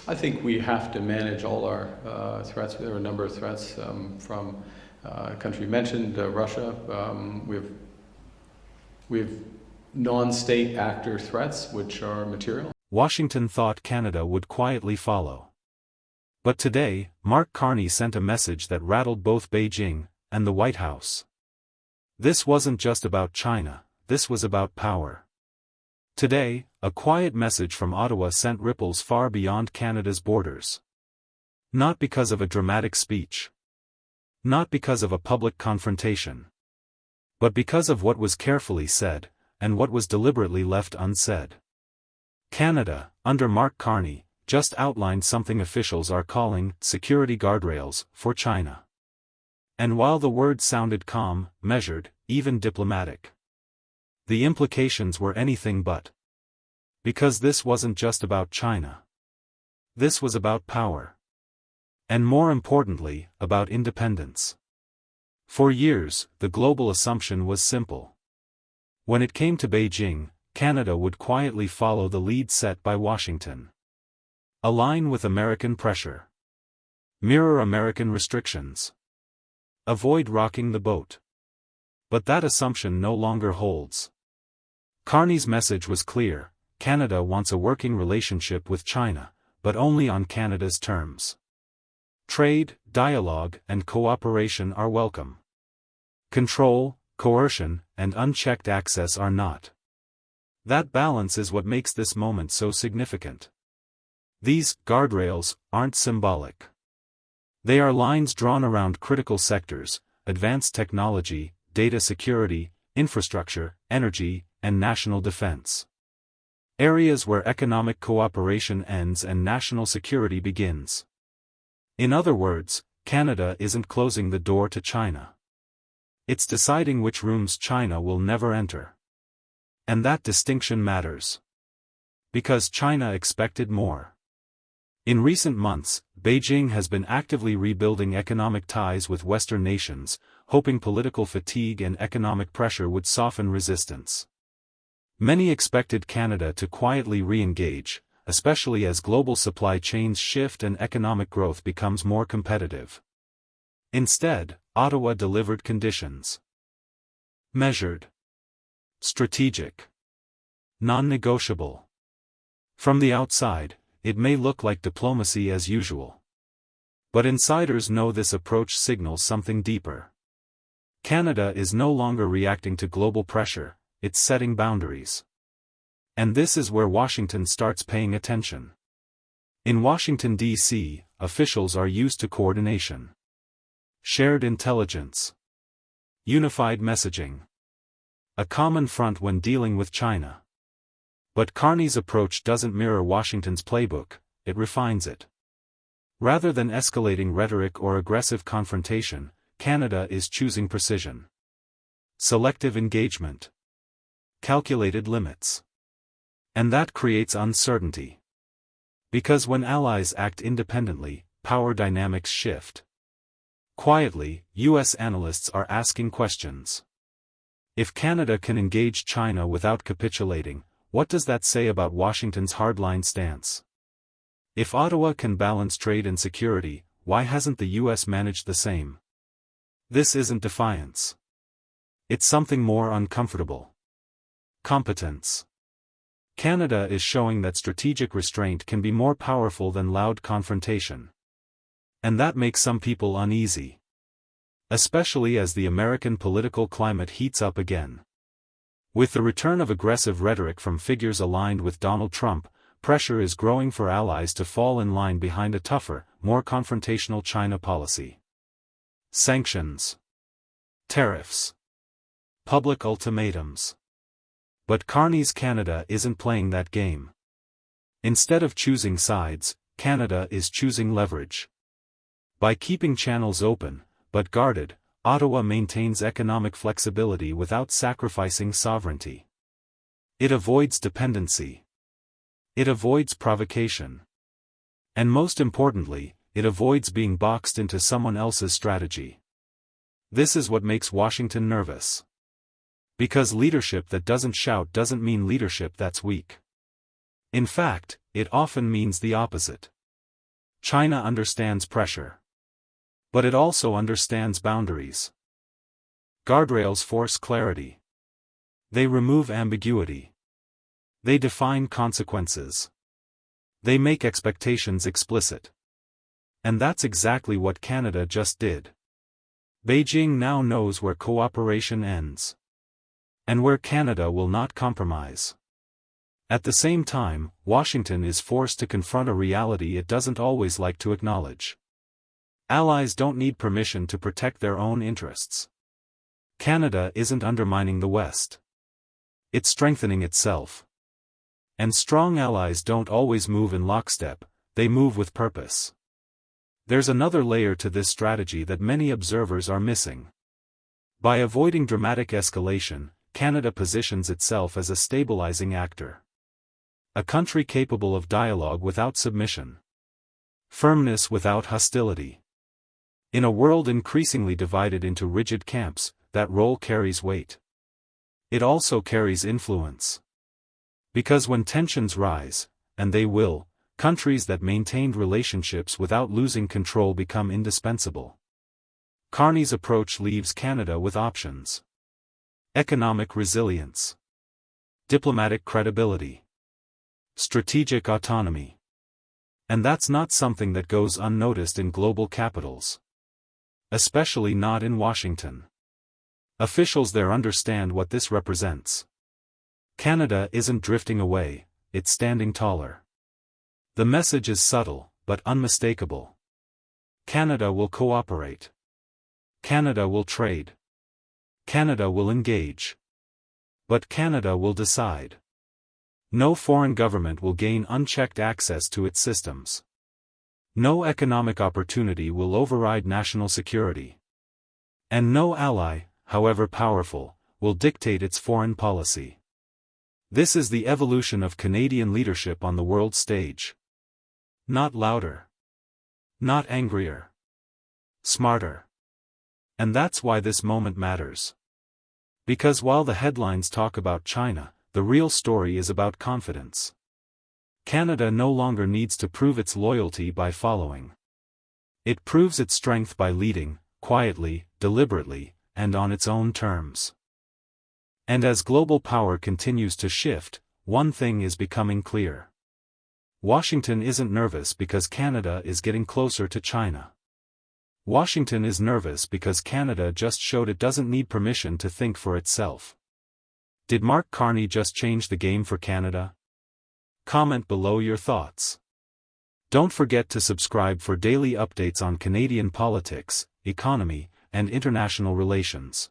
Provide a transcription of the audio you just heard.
I think we have to manage all our threats. There are a number of threats from a country mentioned, Russia. We have non-state actor threats, which are material. Washington thought Canada would quietly follow. But today, Mark Carney sent a message that rattled both Beijing and the White House. This wasn't just about China, this was about power. Today, a quiet message from Ottawa sent ripples far beyond Canada's borders. Not because of a dramatic speech. Not because of a public confrontation. But because of what was carefully said, and what was deliberately left unsaid. Canada, under Mark Carney, just outlined something officials are calling security guardrails for China. And while the word sounded calm, measured, even diplomatic, the implications were anything but. Because this wasn't just about China. This was about power. And more importantly, about independence. For years, the global assumption was simple. When it came to Beijing, Canada would quietly follow the lead set by Washington. Align with American pressure. Mirror American restrictions. Avoid rocking the boat. But that assumption no longer holds. Carney's message was clear: Canada wants a working relationship with China, but only on Canada's terms. Trade, dialogue, and cooperation are welcome. Control, coercion, and unchecked access are not. That balance is what makes this moment so significant. These guardrails aren't symbolic. They are lines drawn around critical sectors: advanced technology, data security, infrastructure, energy, and national defense. Areas where economic cooperation ends and national security begins. In other words, Canada isn't closing the door to China. It's deciding which rooms China will never enter. And that distinction matters. Because China expected more. In recent months, Beijing has been actively rebuilding economic ties with Western nations, hoping political fatigue and economic pressure would soften resistance. Many expected Canada to quietly re-engage, especially as global supply chains shift and economic growth becomes more competitive. Instead, Ottawa delivered conditions. Measured. Strategic. Non-negotiable. From the outside, it may look like diplomacy as usual. But insiders know this approach signals something deeper. Canada is no longer reacting to global pressure, it's setting boundaries. And this is where Washington starts paying attention. In Washington, D.C., officials are used to coordination. Shared intelligence. Unified messaging. A common front when dealing with China. But Carney's approach doesn't mirror Washington's playbook, it refines it. Rather than escalating rhetoric or aggressive confrontation, Canada is choosing precision. Selective engagement. Calculated limits. And that creates uncertainty. Because when allies act independently, power dynamics shift. Quietly, U.S. analysts are asking questions. If Canada can engage China without capitulating, what does that say about Washington's hardline stance? If Ottawa can balance trade and security, why hasn't the U.S. managed the same? This isn't defiance. It's something more uncomfortable. Competence. Canada is showing that strategic restraint can be more powerful than loud confrontation. And that makes some people uneasy. Especially as the American political climate heats up again. With the return of aggressive rhetoric from figures aligned with Donald Trump, pressure is growing for allies to fall in line behind a tougher, more confrontational China policy. Sanctions. Tariffs. Public ultimatums. But Carney's Canada isn't playing that game. Instead of choosing sides, Canada is choosing leverage. By keeping channels open, but guarded, Ottawa maintains economic flexibility without sacrificing sovereignty. It avoids dependency. It avoids provocation. And most importantly, it avoids being boxed into someone else's strategy. This is what makes Washington nervous. Because leadership that doesn't shout doesn't mean leadership that's weak. In fact, it often means the opposite. China understands pressure. But it also understands boundaries. Guardrails force clarity. They remove ambiguity. They define consequences. They make expectations explicit. And that's exactly what Canada just did. Beijing now knows where cooperation ends. And where Canada will not compromise. At the same time, Washington is forced to confront a reality it doesn't always like to acknowledge. Allies don't need permission to protect their own interests. Canada isn't undermining the West. It's strengthening itself. And strong allies don't always move in lockstep, they move with purpose. There's another layer to this strategy that many observers are missing. By avoiding dramatic escalation, Canada positions itself as a stabilizing actor. A country capable of dialogue without submission. Firmness without hostility. In a world increasingly divided into rigid camps, that role carries weight. It also carries influence. Because when tensions rise, and they will, countries that maintained relationships without losing control become indispensable. Carney's approach leaves Canada with options. Economic resilience. Diplomatic credibility. Strategic autonomy. And that's not something that goes unnoticed in global capitals. Especially not in Washington. Officials there understand what this represents. Canada isn't drifting away, it's standing taller. The message is subtle, but unmistakable. Canada will cooperate. Canada will trade. Canada will engage. But Canada will decide. No foreign government will gain unchecked access to its systems. No economic opportunity will override national security. And no ally, however powerful, will dictate its foreign policy. This is the evolution of Canadian leadership on the world stage. Not louder. Not angrier. Smarter. And that's why this moment matters. Because while the headlines talk about China, the real story is about confidence. Canada no longer needs to prove its loyalty by following. It proves its strength by leading, quietly, deliberately, and on its own terms. And as global power continues to shift, one thing is becoming clear. Washington isn't nervous because Canada is getting closer to China. Washington is nervous because Canada just showed it doesn't need permission to think for itself. Did Mark Carney just change the game for Canada? Comment below your thoughts. Don't forget to subscribe for daily updates on Canadian politics, economy, and international relations.